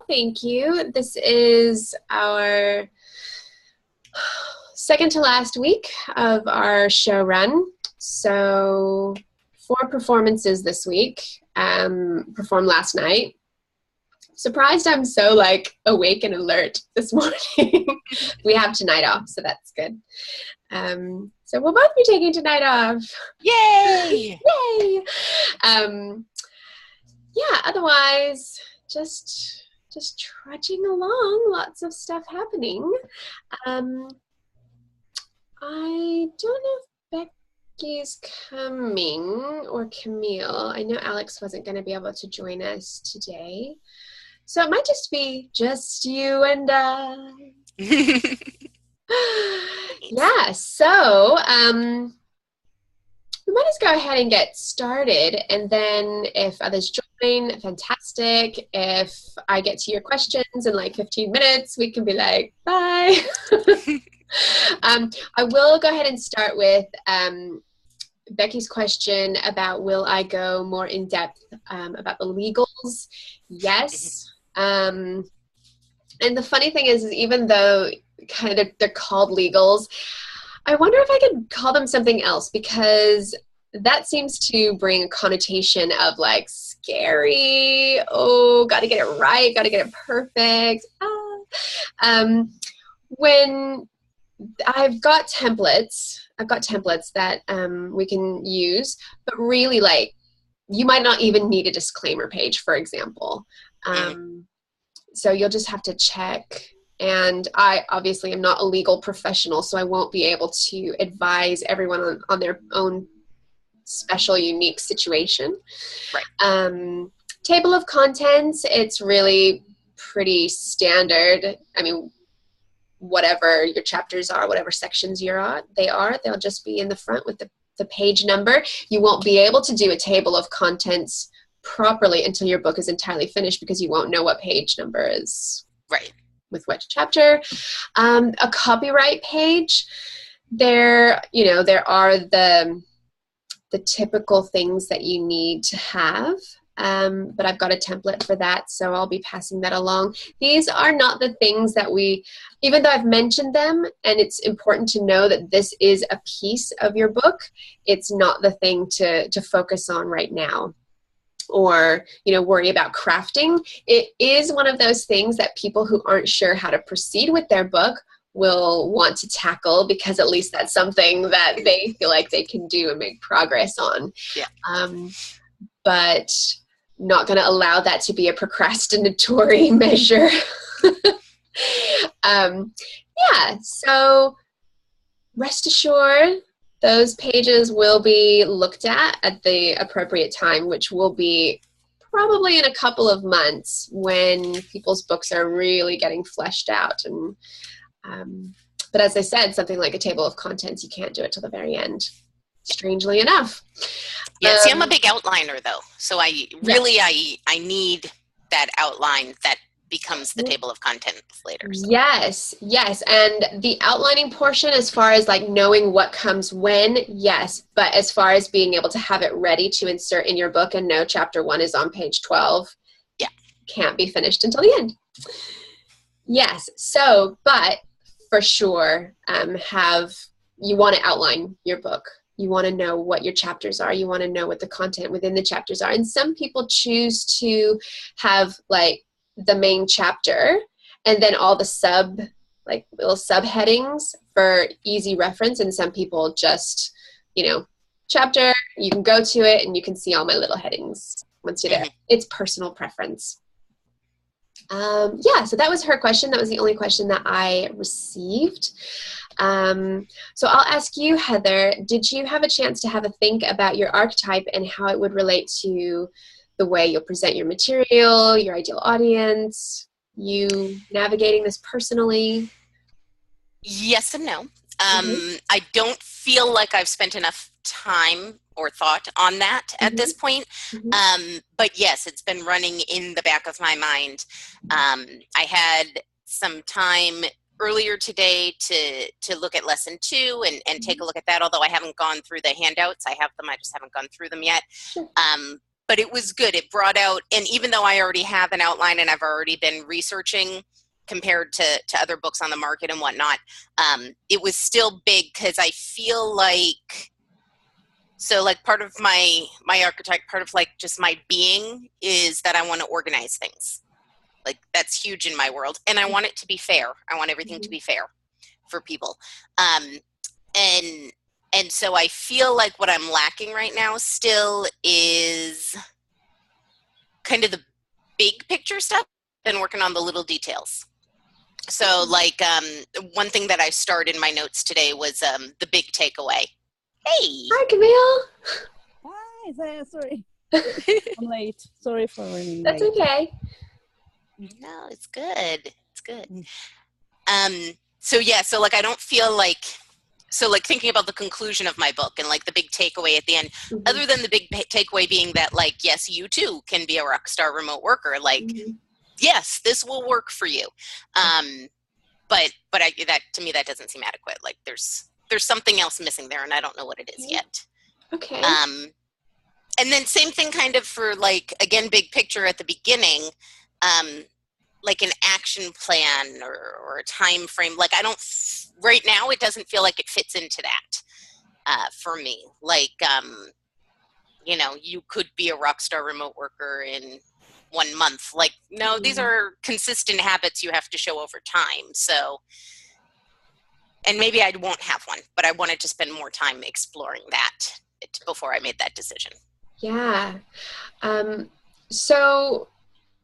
Thank you. This is our second to last week of our show run. So 4 performances this week, performed last night. Surprised I'm so awake and alert this morning. We have tonight off, so that's good. So we'll both be taking tonight off. Yay! Yay! Yeah, otherwise, just trudging along, lots of stuff happening. I don't know if Becky's coming or Camille. I know Alex wasn't going to be able to join us today. So it might just be just you and I. Yeah, so we might just go ahead and get started, and then if others join, fantastic. If I get to your questions in 15 minutes, we can be like, bye. I will go ahead and start with Becky's question about will I go more in depth about the legals? Yes. And the funny thing is even though kind of they're called legals, I wonder if I could call them something else, because that seems to bring a connotation of scary. Oh, got to get it right, got to get it perfect. When I've got templates that we can use, but really you might not even need a disclaimer page, for example. So you'll just have to check. And I obviously am not a legal professional, so I won't be able to advise everyone on their own special, unique situation. Right. Table of contents, it's really pretty standard. I mean, whatever your chapters are, whatever sections they'll just be in the front with the page number. You won't be able to do a table of contents properly until your book is entirely finished, because you won't know what page number is. Right. With which chapter. A copyright page, there are the typical things that you need to have, but I've got a template for that, so I'll be passing that along. These are not the things that even though I've mentioned them, and it's important to know that this is a piece of your book, it's not the thing to focus on right now, or worry about crafting. It is one of those things that people who aren't sure how to proceed with their book will want to tackle, because at least that's something that they feel like they can do and make progress on. Yeah. But not going to allow that to be a procrastinatory measure. Yeah, so rest assured, those pages will be looked at the appropriate time, which will be probably in a couple of months when people's books are really getting fleshed out. And but as I said, something like a table of contents, you can't do it till the very end, strangely enough. Yeah, see, I'm a big outliner though, so I need that outline that becomes the table of contents later. So. Yes, and the outlining portion, as far as knowing what comes when, yes, but as far as being able to have it ready to insert in your book and know chapter 1 is on page 12, yeah, can't be finished until the end. Yes, so, but for sure, you want to outline your book. You want to know what your chapters are. You want to know what the content within the chapters are. And some people choose to have the main chapter and then all the little subheadings for easy reference. And some people just, chapter, you can go to it and you can see all my little headings once you're there. It's personal preference. Yeah, so that was her question. That was the only question that I received. So I'll ask you, Heather, did you have a chance to have a think about your archetype and how it would relate to the way you'll present your material, your ideal audience, you navigating this personally? Yes and no. I don't feel like I've spent enough time or thought on that at this point. But yes, it's been running in the back of my mind. I had some time earlier today to look at lesson 2 and take a look at that, although I haven't gone through the handouts. I have them, I just haven't gone through them yet. but it was good. It brought out, and even though I already have an outline and I've already been researching compared to other books on the market and whatnot, it was still big because I feel like, so like part of my archetype, part of like just my being is that I want to organize things. Like that's huge in my world. And I want it to be fair. I want everything to be fair for people. And so I feel like what I'm lacking right now still is kind of the big picture stuff. Been working on the little details. So like one thing that I starred in my notes today was the big takeaway. Hey. Hi, Camille. Hi, sorry. I'm late. Sorry for running That's late. okay. No, it's good. It's good. So yeah, so like I don't feel like, so like thinking about the conclusion of my book and like the big takeaway at the end, other than the big takeaway being that like, yes, you too can be a rock star remote worker. Like, yes, this will work for you. But that to me, that doesn't seem adequate. Like there's something else missing there and I don't know what it is yet. Okay. And then same thing kind of for like, again, big picture at the beginning, like an action plan or a time frame. Like right now it doesn't feel like it fits into that for me. Like, you know, you could be a rock star remote worker in 1 month. Like, no, these are consistent habits you have to show over time. So, and maybe I won't have one, but I wanted to spend more time exploring that before I made that decision. Yeah. So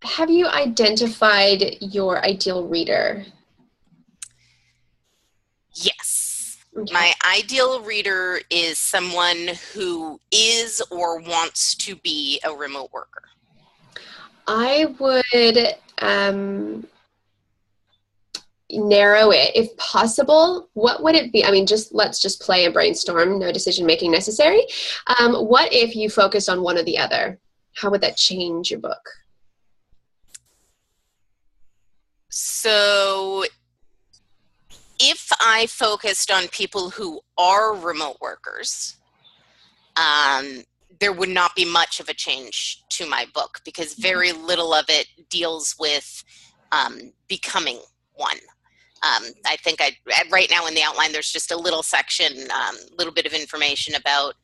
have you identified your ideal reader? Yes. Okay. My ideal reader is someone who is or wants to be a remote worker. I would narrow it if possible. What would it be? I mean, let's just play a brainstorm, no decision making necessary. What if you focused on one or the other? How would that change your book? So if I focused on people who are remote workers, there would not be much of a change to my book because very little of it deals with becoming one. I think right now in the outline, there's just a little section, little bit of information about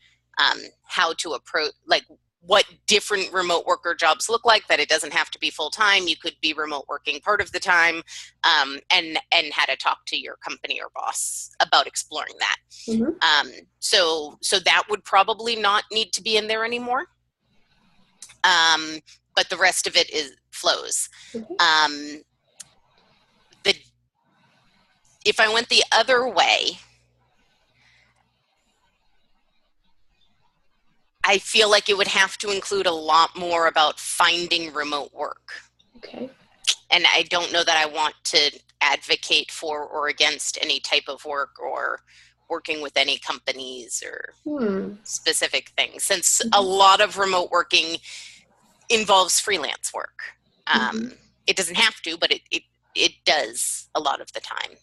how to approach, like what different remote worker jobs look like, that it doesn't have to be full-time. You could be remote working part of the time, and how to talk to your company or boss about exploring that. So that would probably not need to be in there anymore. But the rest of it flows. If I went the other way, I feel like it would have to include a lot more about finding remote work. Okay. And I don't know that I want to advocate for or against any type of work or working with any companies or specific things, since a lot of remote working involves freelance work. It doesn't have to, but it does a lot of the time.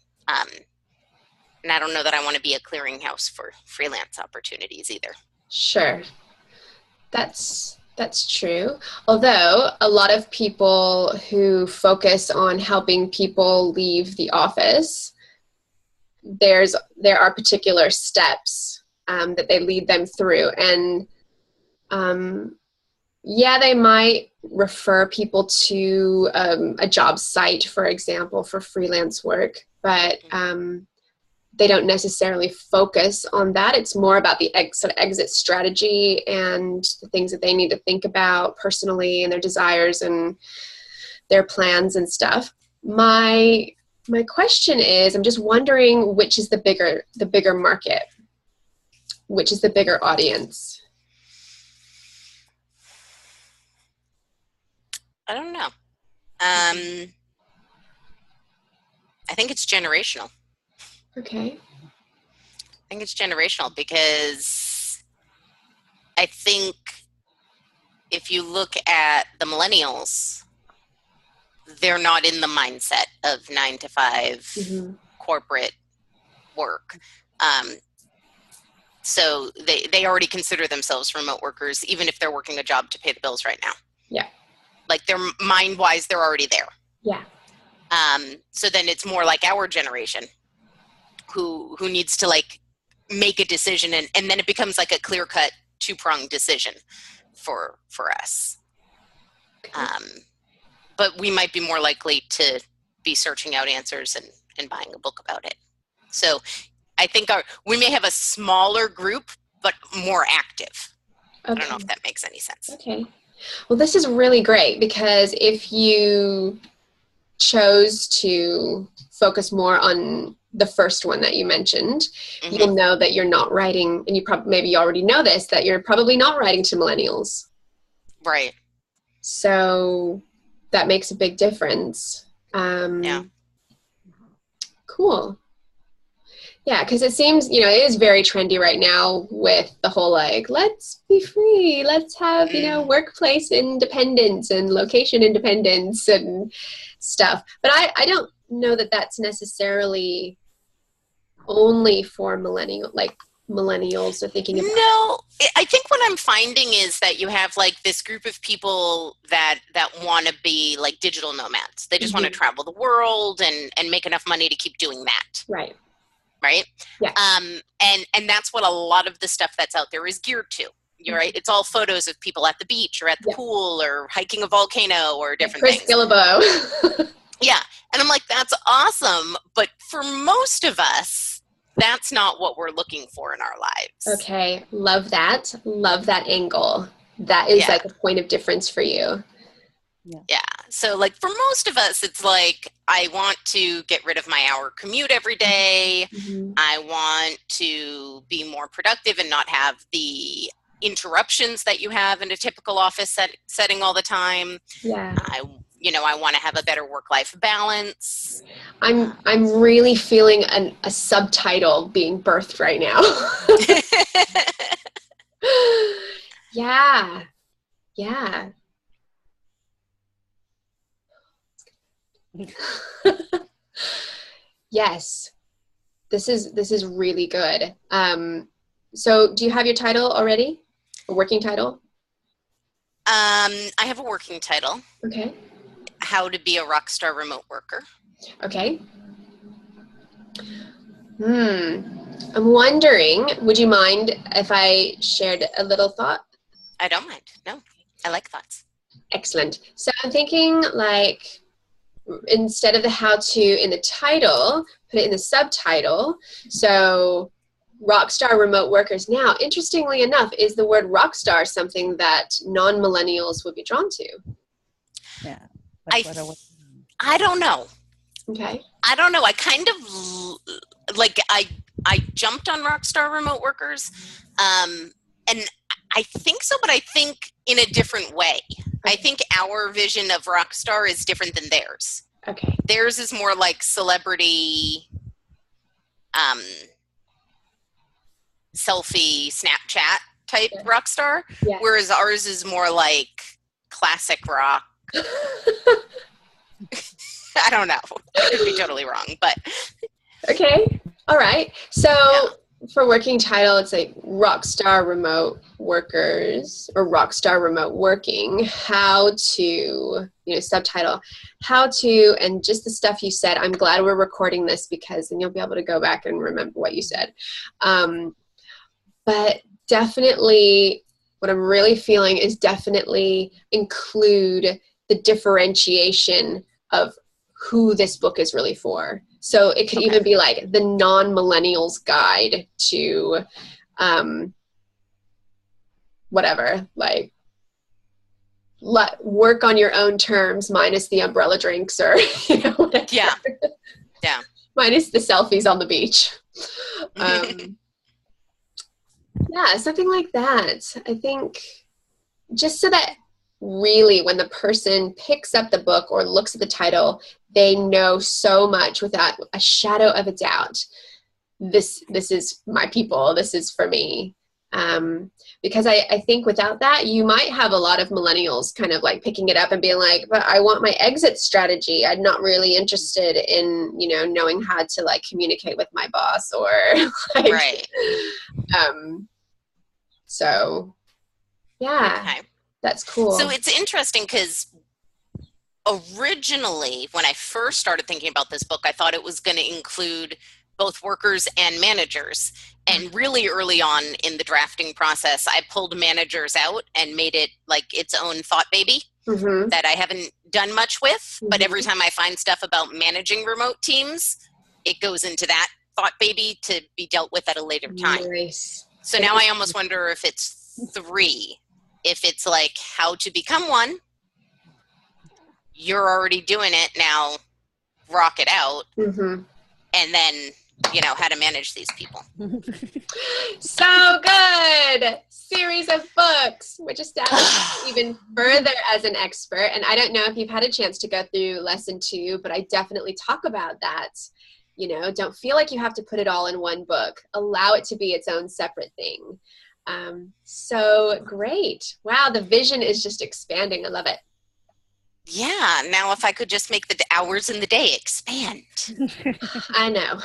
And I don't know that I want to be a clearinghouse for freelance opportunities either. Sure. That's true. Although a lot of people who focus on helping people leave the office, there are particular steps that they lead them through. And yeah, they might refer people to a job site, for example, for freelance work, but they don't necessarily focus on that. It's more about the sort of exit strategy and the things that they need to think about personally and their desires and their plans and stuff. My question is, I'm just wondering which is the bigger market, which is the bigger audience. I don't know. I think it's generational. Okay. I think it's generational because I think if you look at the millennials, they're not in the mindset of 9 to 5 corporate work. So they already consider themselves remote workers, even if they're working a job to pay the bills right now. Yeah. Like they're mind-wise, they're already there. Yeah. So then it's more like our generation who needs to like make a decision, and then it becomes like a clear-cut two-pronged decision for us. Okay. But we might be more likely to be searching out answers and buying a book about it. So I think we may have a smaller group, but more active. Okay. I don't know if that makes any sense. Okay. Well, this is really great, because if you chose to focus more on the first one that you mentioned, Mm-hmm. you'll know that you're not writing, and maybe you already know this, that you're probably not writing to millennials. Right. So that makes a big difference. Yeah. Cool. Yeah, because it seems, it is very trendy right now with the whole, like, let's be free, let's have, workplace independence and location independence and stuff. But I don't know that that's necessarily only for millennials are thinking about. No, I think what I'm finding is that you have like this group of people that want to be like digital nomads. They just want to travel the world and make enough money to keep doing that. Right. Right. Yeah. And that's what a lot of the stuff that's out there is geared to. You're right. It's all photos of people at the beach or at the pool or hiking a volcano or different Chris things. Gillibo. Yeah. And I'm like, that's awesome. But for most of us, that's not what we're looking for in our lives. Okay. Love that. Love that angle. That is like a point of difference for you. Yeah. So like for most of us, it's like, I want to get rid of my hour commute every day. Mm-hmm. I want to be more productive and not have the interruptions that you have in a typical office setting all the time. Yeah. I want to have a better work-life balance. I'm really feeling a subtitle being birthed right now. Yeah. Yeah. Yes. This is really good. So do you have your title already? A working title? I have a working title. Okay. How to be a rock star remote worker. Okay. I'm wondering, would you mind if I shared a little thought? I don't mind. No, I like thoughts. Excellent. So I'm thinking like, instead of the how-to in the title, put it in the subtitle. So rockstar remote workers. Now, interestingly enough, is the word rockstar something that non-millennials would be drawn to? Yeah. I don't know. Okay. I don't know. I kind of like I jumped on rockstar remote workers, and I think so, but I think in a different way. I think our vision of rockstar is different than theirs. Okay. Theirs is more like celebrity, selfie, Snapchat type rockstar, whereas ours is more like classic rock. I don't know. I could be totally wrong, but. Okay. All right. So for working title, it's like rockstar remote workers or rockstar remote working, how to, subtitle, how to, and just the stuff you said. I'm glad we're recording this because then you'll be able to go back and remember what you said. But definitely what I'm really feeling is definitely include the differentiation of who this book is really for. So it could even be like the non-millennials guide to whatever, like work on your own terms minus the umbrella drinks or whatever. Yeah. Minus the selfies on the beach. Yeah, something like that. I think just so that really when the person picks up the book or looks at the title, they know so much without a shadow of a doubt. This is my people. This is for me. Because I think without that, you might have a lot of millennials kind of like picking it up and being like, but I want my exit strategy. I'm not really interested in, knowing how to like communicate with my boss or like, right. So yeah, okay. That's cool. So it's interesting because originally when I first started thinking about this book, I thought it was going to include both workers and managers. And really early on in the drafting process, I pulled managers out and made it like its own thought baby that I haven't done much with. But every time I find stuff about managing remote teams, it goes into that thought baby to be dealt with at a later time. Nice. So now I almost wonder if it's 3. If it's like how to become one, you're already doing it now, rock it out. And then, how to manage these people. So good. Series of books, which establishes even further as an expert. And I don't know if you've had a chance to go through lesson 2, but I definitely talk about that. Don't feel like you have to put it all in one book. Allow it to be its own separate thing. So great. Wow, the vision is just expanding. I love it. Yeah, now if I could just make the hours in the day expand. I know.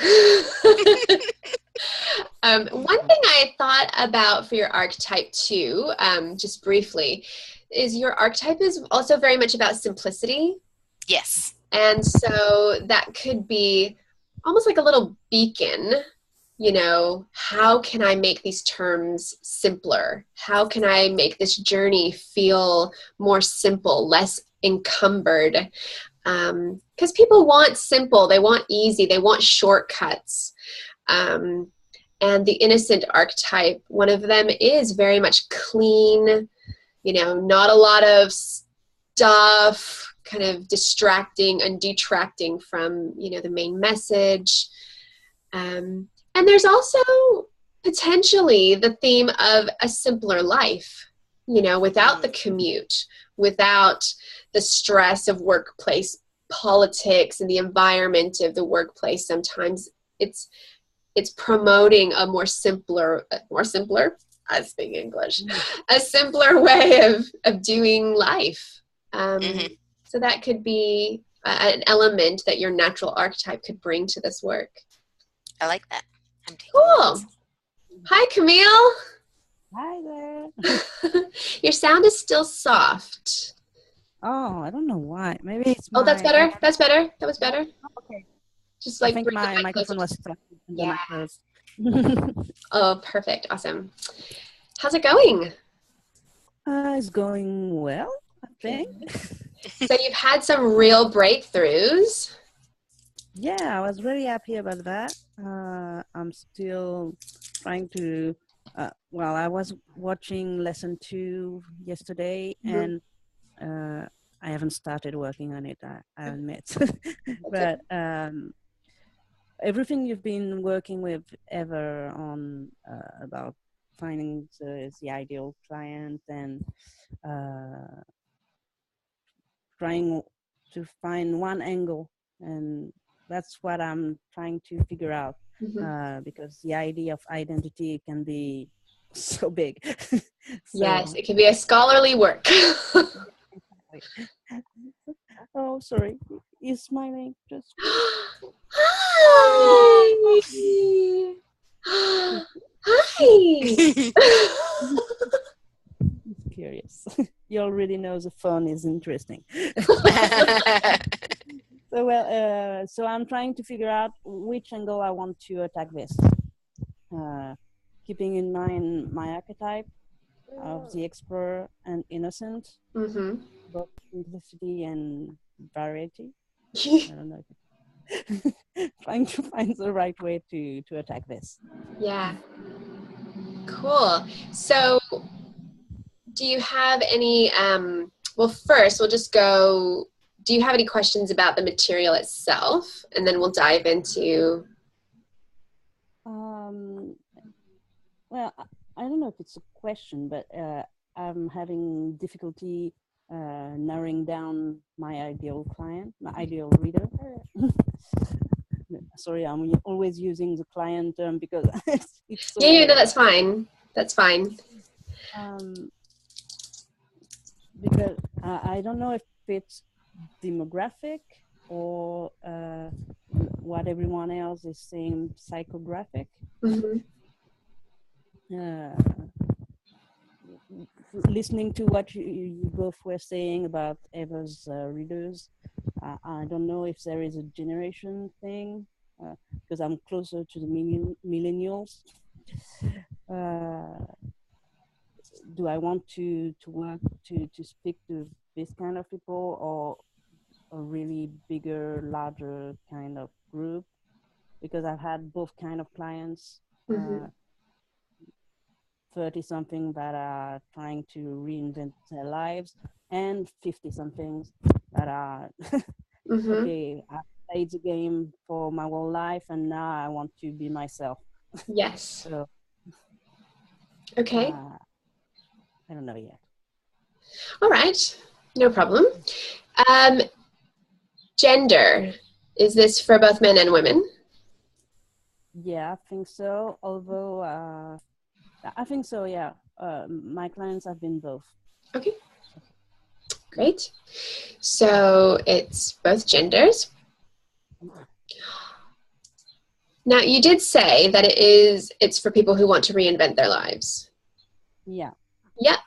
One thing I thought about for your archetype too, just briefly, is your archetype is also very much about simplicity. Yes. And so that could be almost like a little beacon. How can I make these terms simpler? How can I make this journey feel more simple, less encumbered? Because people want simple, they want easy, they want shortcuts. And the innocent archetype, one of them is very much clean, not a lot of stuff, kind of distracting and detracting from, the main message. And there's also potentially the theme of a simpler life, without the commute, without the stress of workplace politics and the environment of the workplace. Sometimes it's promoting a more simpler, I speak English, a simpler way of doing life. So that could be an element that your natural archetype could bring to this work. I like that. Cool. Notes. Hi, Camille. Hi there. Your sound is still soft. Oh, I don't know why. Maybe it's Oh, that's better. That's better. That was better. Okay. Just like I think my microphone was stuck. Yeah. Oh, perfect. Awesome. How's it going? It's going well, I think. So you've had some real breakthroughs. Yeah, I was really happy about that. I'm still trying to, I was watching lesson 2 yesterday, and I haven't started working on it, I admit. But everything you've been working with ever on about finding the ideal client and trying to find one angle, and that's what I'm trying to figure out, because the idea of identity can be so big. Yes, it can be a scholarly work. Oh, sorry. You're smiling. Just. Hi. Hi. Curious. You already know the phone is interesting. So I'm trying to figure out which angle I want to attack this. Keeping in mind my archetype of the explorer and innocent, both simplicity and variety. I don't know. Trying to find the right way to attack this. Yeah. Cool. So do you have any, well, first we'll just go, do you have any questions about the material itself? And then we'll dive into. Well, I don't know if it's a question, but I'm having difficulty narrowing down my ideal client, my ideal reader. Sorry, I'm always using the client term because it's so Yeah, no, that's fine. That's fine. Because I don't know if it's demographic or what everyone else is saying, psychographic. Mm-hmm. Listening to what you both were saying about Eva's readers, I don't know if there is a generation thing, because I'm closer to the millennials. Do I want to work to speak to this kind of people, or a really bigger, larger kind of group? Because I've had both kind of clients, 30-something that are trying to reinvent their lives, and 50-somethings that are, okay, I played the game for my whole life, and now I want to be myself. Yes. So, okay. I don't know yet. All right. No problem. Gender. Is this for both men and women? Yeah, I think so. Although, I think so, yeah. My clients have been both. Okay. Great. So it's both genders. Now, you did say that it's for people who want to reinvent their lives. Yeah. Yeah.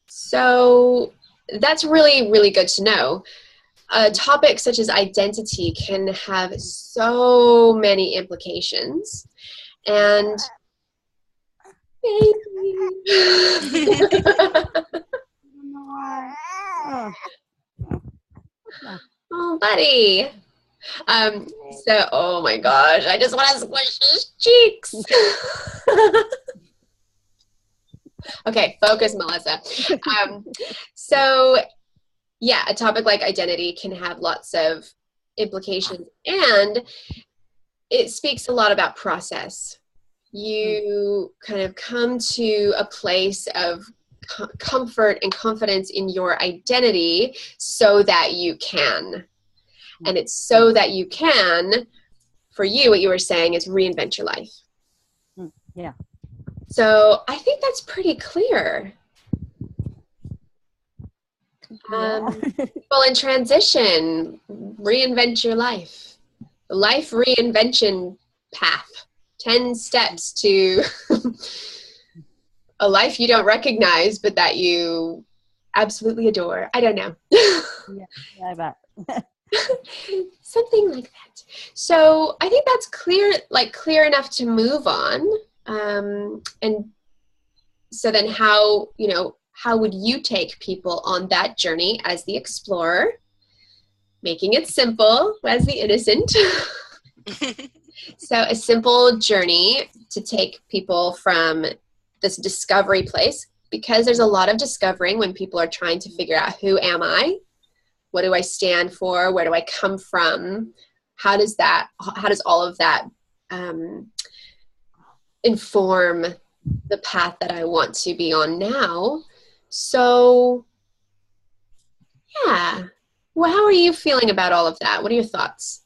So that's really, really good to know. A topic such as identity can have so many implications. And oh, buddy. So, oh my gosh, I just want to squish his cheeks. Okay, focus, Melissa. So, yeah, a topic like identity can have lots of implications, and it speaks a lot about process. You kind of come to a place of comfort and confidence in your identity so that you can. And it's so that you can, for you, what you were saying is reinvent your life. Yeah. So I think that's pretty clear. People in transition, reinvent your life. The life reinvention path. 10 steps to a life you don't recognize, but that you absolutely adore. I don't know. Yeah, I bet. Something like that. So I think that's clear enough to move on. And so then how would you take people on that journey as the explorer, making it simple as the innocent? So a simple journey to take people from this discovery place, because there's a lot of discovering when people are trying to figure out, who am I? What do I stand for? Where do I come from? How does all of that inform the path that I want to be on now? So, yeah. Well, how are you feeling about all of that? What are your thoughts?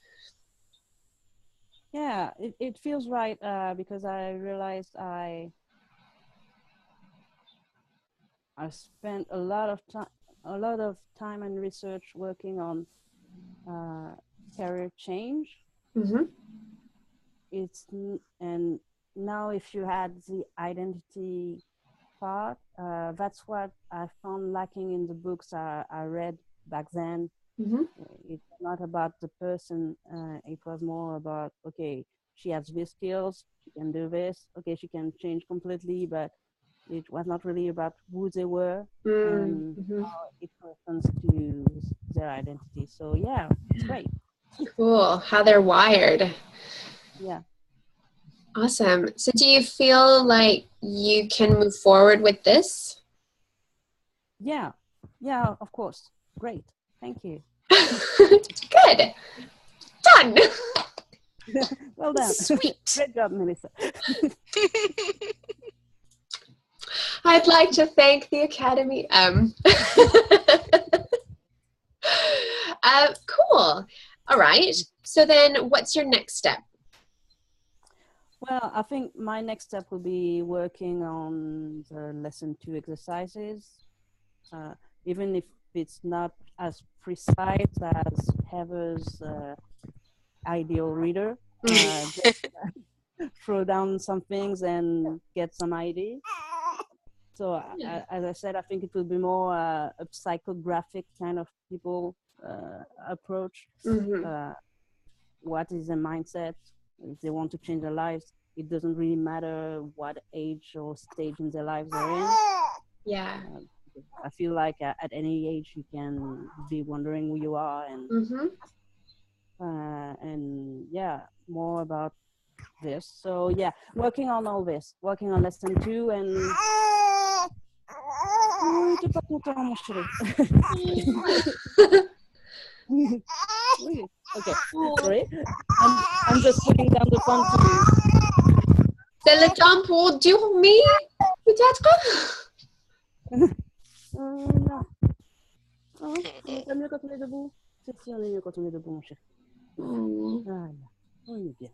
Yeah, it feels right, because I realized I spent a lot of time and research working on career change. Mm-hmm. And now if you had the identity part, that's what I found lacking in the books I read back then. Mm-hmm. It's not about the person. It was more about, okay, she has these skills, she can do this. Okay, she can change completely, but it was not really about who they were and how it corresponds to their identity. So yeah, it's great. Cool. How they're wired. Yeah. Awesome. So do you feel like you can move forward with this? Yeah. Yeah, of course. Great. Thank you. Good. Done. Well done. Sweet. Great job, Melissa. I'd like to thank the Academy. Cool. All right. So then what's your next step? Well, I think my next step will be working on the lesson 2 exercises, even if it's not as precise as Heather's ideal reader. Just throw down some things and get some ideas. So, as I said, I think it will be more a psychographic kind of people approach. What is their mindset? If they want to change their lives, it doesn't really matter what age or stage in their lives they're in. Yeah. I feel like at any age you can be wondering who you are, and yeah, more about this. So yeah, working on all this, working on lesson 2, and oui, t'es pas content, mon chéri. Okay, sorry. I'm just putting down the phone to. C'est le temps pour dormir, peut-être? Non. On est mieux quand on est debout. C'est si on est mieux quand on est debout, mon chéri. Voilà. On est bien.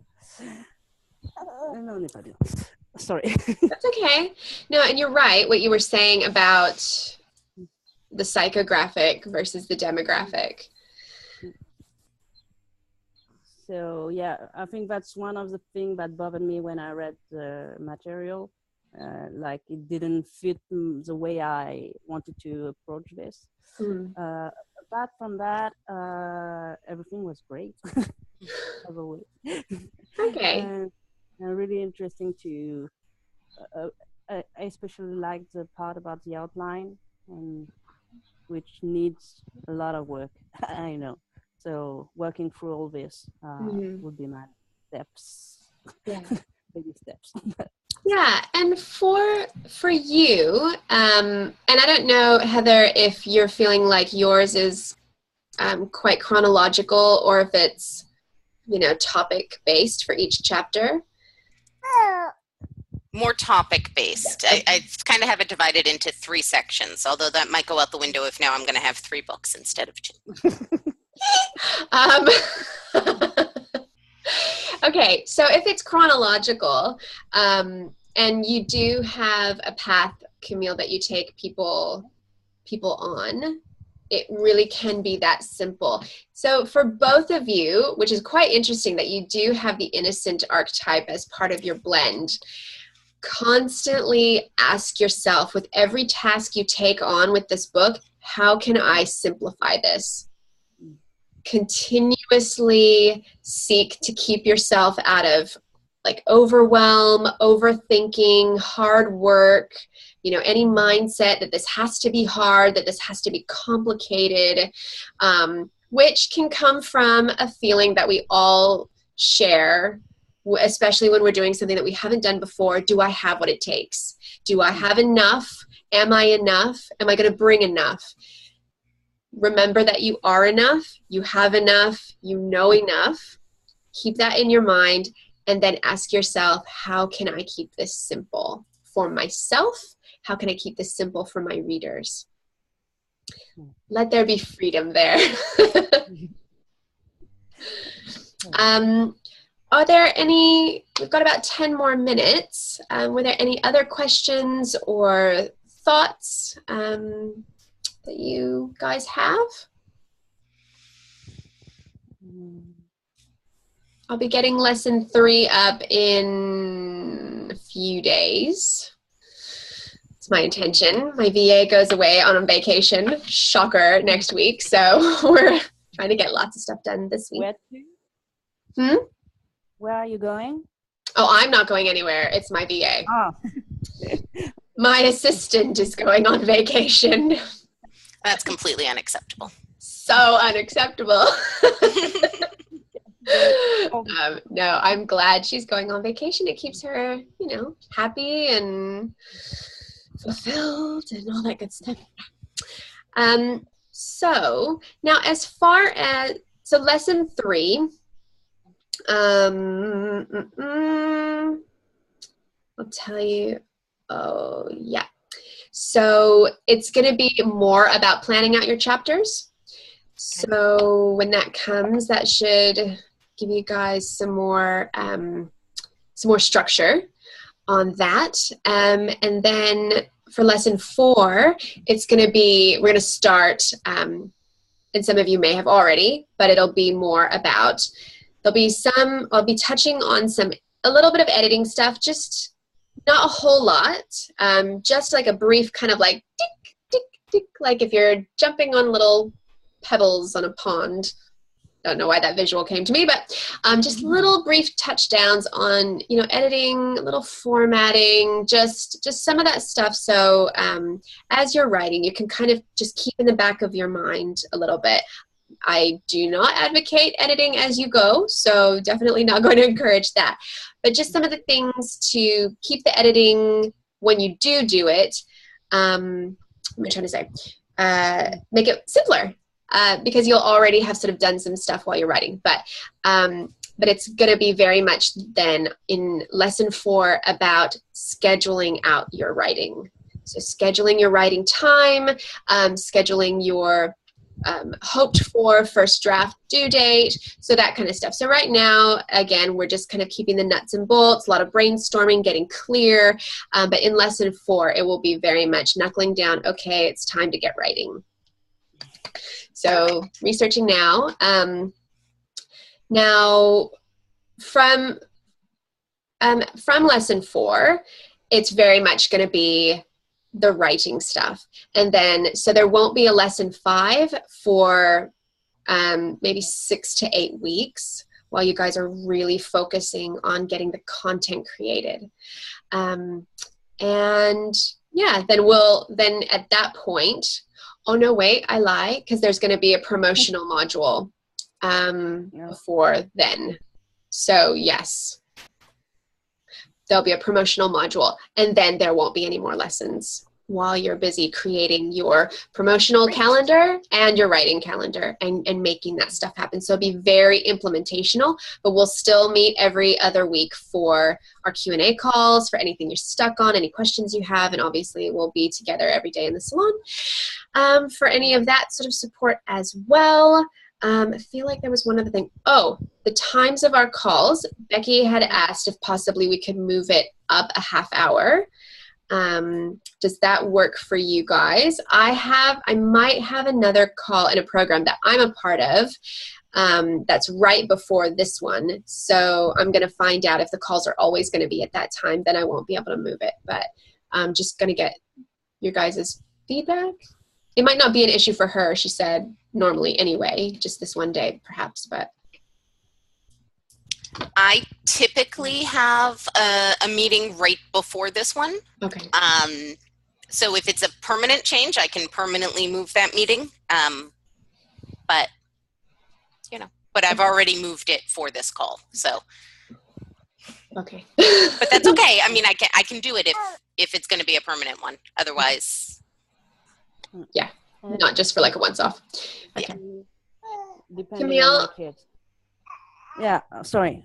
Non, on n'est pas bien. Sorry. That's okay. No, and you're right, what you were saying about the psychographic versus the demographic. So yeah, I think that's one of the things that bothered me when I read the material. Like it didn't fit the way I wanted to approach this. Apart from that, everything was great. Okay. And really interesting to. I especially liked the part about the outline, which needs a lot of work. I know. So working through all this would be my steps. Yeah. Baby steps. Yeah, and for you, and I don't know, Heather, if you're feeling like yours is quite chronological or if it's, topic based for each chapter. More topic based. I kind of have it divided into 3 sections, although that might go out the window if now I'm going to have 3 books instead of 2. Okay, so if it's chronological, and you do have a path, Camille, that you take people on, it really can be that simple. So for both of you, which is quite interesting that you do have the innocent archetype as part of your blend, constantly ask yourself with every task you take on with this book, how can I simplify this? Continuously seek to keep yourself out of like overwhelm, overthinking, hard work, any mindset that this has to be hard, that this has to be complicated, which can come from a feeling that we all share, especially when we're doing something that we haven't done before. Do I have what it takes? Do I have enough? Am I enough? Am I going to bring enough? Remember that you are enough, you have enough, you know enough. Keep that in your mind, and then ask yourself, how can I keep this simple for myself? How can I keep this simple for my readers? Let there be freedom there. Are there any, we've got about 10 more minutes. Were there any other questions or thoughts that you guys have? I'll be getting lesson 3 up in a few days. It's my intention. My VA goes away on vacation, shocker, next week. So we're trying to get lots of stuff done this week. Where to? Where are you going? Oh, I'm not going anywhere. It's my VA. Oh. My assistant is going on vacation. That's completely unacceptable. So unacceptable. No, I'm glad she's going on vacation. It keeps her, happy and fulfilled and all that good stuff. So now as far as, lesson 3, I'll tell you, so it's going to be more about planning out your chapters. So when that comes, that should give you guys some more some more structure on that. And then for lesson 4, it's going to be, we're going to start, and some of you may have already, but it'll be more about, I'll be touching on a little bit of editing stuff, just not a whole lot, just like a brief kind of like tick, tick, tick, like if you're jumping on little pebbles on a pond. Don't know why that visual came to me, but just little brief touchdowns on, editing, little formatting, just some of that stuff. So as you're writing, you can kind of just keep in the back of your mind a little bit. I do not advocate editing as you go, so definitely not going to encourage that. But just some of the things to keep the editing when you do it, what am I trying to say? Make it simpler. Because you'll already have sort of done some stuff while you're writing. But it's going to be very much then in lesson 4 about scheduling out your writing. So scheduling your writing time, scheduling your hoped for first draft due date, so that kind of stuff. So right now, again, we're just kind of keeping the nuts and bolts, a lot of brainstorming, getting clear. But in lesson 4, it will be very much knuckling down, okay, it's time to get writing. So researching now. Now from lesson 4, it's very much going to be the writing stuff. And then, so there won't be a lesson 5 for maybe 6 to 8 weeks while you guys are really focusing on getting the content created. And yeah, then at that point, oh no, wait, I lie, because there's going to be a promotional module before then. So yes, there'll be a promotional module, and then there won't be any more lessons while you're busy creating your promotional calendar and your writing calendar and making that stuff happen. So it'll be very implementational, but we'll still meet every other week for our Q&A calls, for anything you're stuck on, any questions you have, and obviously we'll be together every day in the salon for any of that sort of support as well. I feel like there was one other thing. Oh, the times of our calls. Becky had asked if possibly we could move it up a half hour. Does that work for you guys? I might have another call in a program that I'm a part of that's right before this one. So I'm going to find out if the calls are always going to be at that time. Then I won't be able to move it. But I'm just going to get your guys' feedback. It might not be an issue for her, she said, normally anyway, just this one day perhaps, but. I typically have a meeting right before this one. Okay. So if it's a permanent change, I can permanently move that meeting. But I've already moved it for this call, so. Okay. But that's okay. I mean, I can do it if it's going to be a permanent one. Otherwise. Yeah, not just for like a once-off. Okay. Depending Camille? on my kids. Yeah, sorry.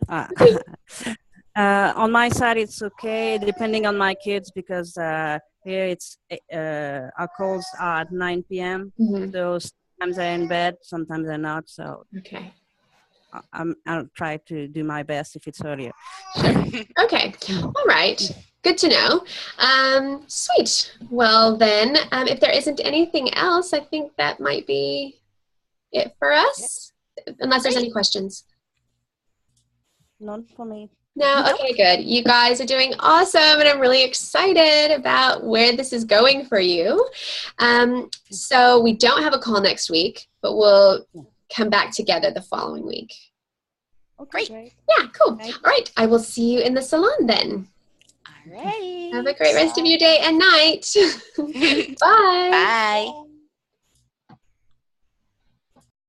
On my side, it's okay, depending on my kids, because here it's our calls are at 9 p.m. Mm-hmm. So sometimes they're in bed, sometimes they're not. So okay. I'll try to do my best if it's earlier. Okay. All right. Good to know. Sweet. Well, then, if there isn't anything else, I think that might be it for us, unless there's any questions. None for me. No? Okay, good. You guys are doing awesome, and I'm really excited about where this is going for you. So we don't have a call next week, but we'll come back together the following week. Okay, great. Yeah, cool. All right. I will see you in the salon then. All right. Have a great rest of your day and night. Bye. Bye.